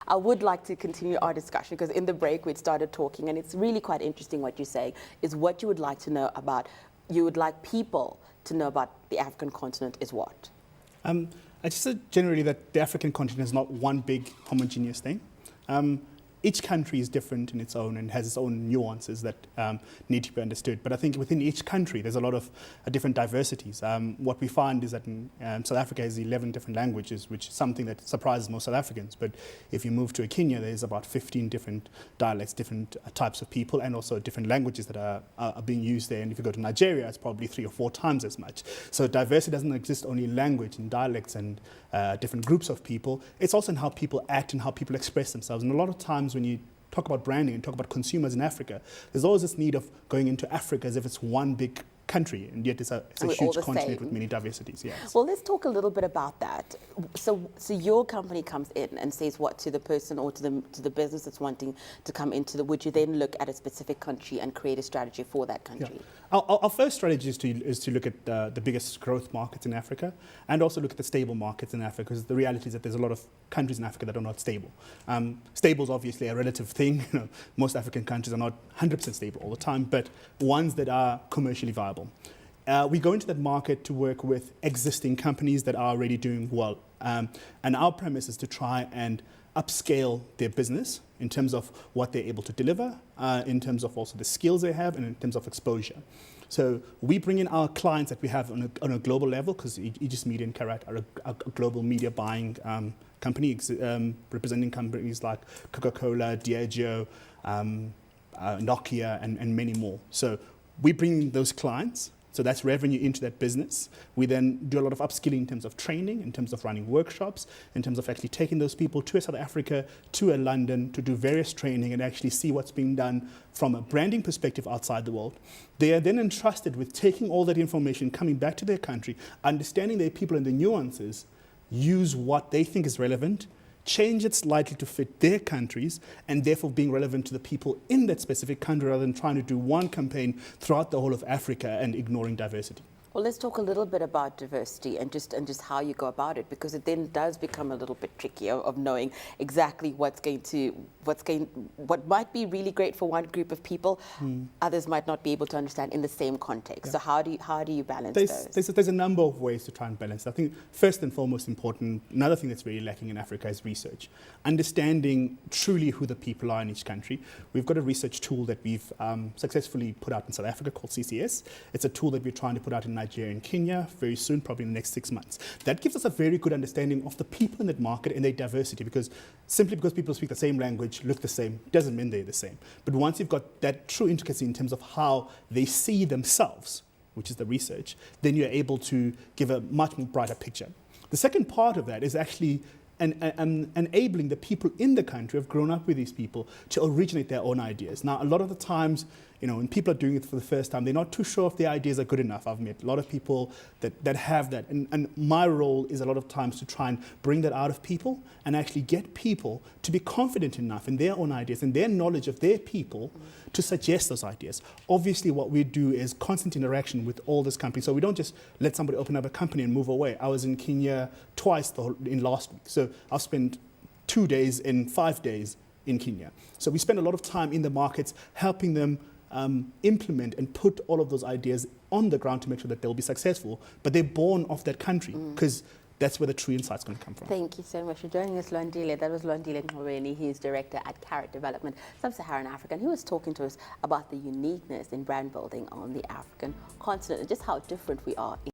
I would like to continue our discussion because in the break we'd started talking, and it's really quite interesting what you're saying is what you would like to know about, you would like people to know about the African continent is what? I just said generally that the African continent is not one big homogeneous thing. Each country is different in its own and has its own nuances that need to be understood. But I think within each country, there's a lot of different diversities. What we find is that in, South Africa has 11 different languages, which is something that surprises most South Africans. But if you move to Kenya, there's about 15 different dialects, different types of people, and also different languages that are being used there. And if you go to Nigeria, it's probably 3 or 4 times as much. So diversity doesn't exist only in language and dialects and different groups of people. It's also in how people act and how people express themselves. And a lot of times when you talk about branding and talk about consumers in Africa, there's always this need of going into Africa as if it's one big country, and yet it's a huge continent with many diversities. Yes. Well, let's talk a little bit about that. So your company comes in and says what to the person or to the business that's wanting to come into the, would you then look at a specific country and create a strategy for that country? Yeah. Our first strategy is to look at the biggest growth markets in Africa and also look at the stable markets in Africa, because the reality is that there's a lot of countries in Africa that are not stable. Stable is obviously a relative thing. You know, most African countries are not 100% stable all the time, but ones that are commercially viable. We go into that market to work with existing companies that are already doing well. And our premise is to try and upscale their business in terms of what they're able to deliver, in terms of also the skills they have, and in terms of exposure. So we bring in our clients that we have on a global level, because Aegis Media and Carat are a global media buying company, representing companies like Coca-Cola, Diageo, Nokia, and many more. So we bring in those clients. So that's revenue into that business. We then do a lot of upskilling in terms of training, in terms of running workshops, in terms of actually taking those people to a South Africa, to a London, to do various training and actually see what's being done from a branding perspective outside the world. They are then entrusted with taking all that information, coming back to their country, understanding their people and the nuances, use what they think is relevant, change it slightly to fit their countries, and therefore being relevant to the people in that specific country rather than trying to do one campaign throughout the whole of Africa and ignoring diversity. Well, let's talk a little bit about diversity and just how you go about it, because it then does become a little bit tricky of knowing exactly what might be really great for one group of people, others might not be able to understand in the same context. Yeah. So how do you balance those? There's a number of ways to try and balance. I think first and foremost important, another thing that's really lacking in Africa is research. Understanding truly who the people are in each country. We've got a research tool that we've successfully put out in South Africa called CCS. It's a tool that we're trying to put out in Nigeria and Kenya very soon, probably in the next 6 months. That gives us a very good understanding of the people in that market and their diversity, because simply because people speak the same language, look the same, doesn't mean they're the same. But once you've got that true intricacy in terms of how they see themselves, which is the research, then you're able to give a much more brighter picture. The second part of that is actually enabling the people in the country who have grown up with these people to originate their own ideas. Now, a lot of the times, you know, when people are doing it for the first time, they're not too sure if their ideas are good enough. I've met a lot of people that have that. And my role is a lot of times to try and bring that out of people and actually get people to be confident enough in their own ideas and their knowledge of their people to suggest those ideas. Obviously, what we do is constant interaction with all these companies. So we don't just let somebody open up a company and move away. I was in Kenya twice in last week. So I've spent 2 days in 5 days in Kenya. So we spend a lot of time in the markets helping them implement and put all of those ideas on the ground to make sure that they'll be successful, but they're born of that country, because that's where the true insight's going to come from. Thank you so much for joining us, Lwandile. That was Lwandile Qolweni. He is director at Carat Development Sub-Saharan Africa, and he was talking to us about the uniqueness in brand building on the African continent and just how different we are.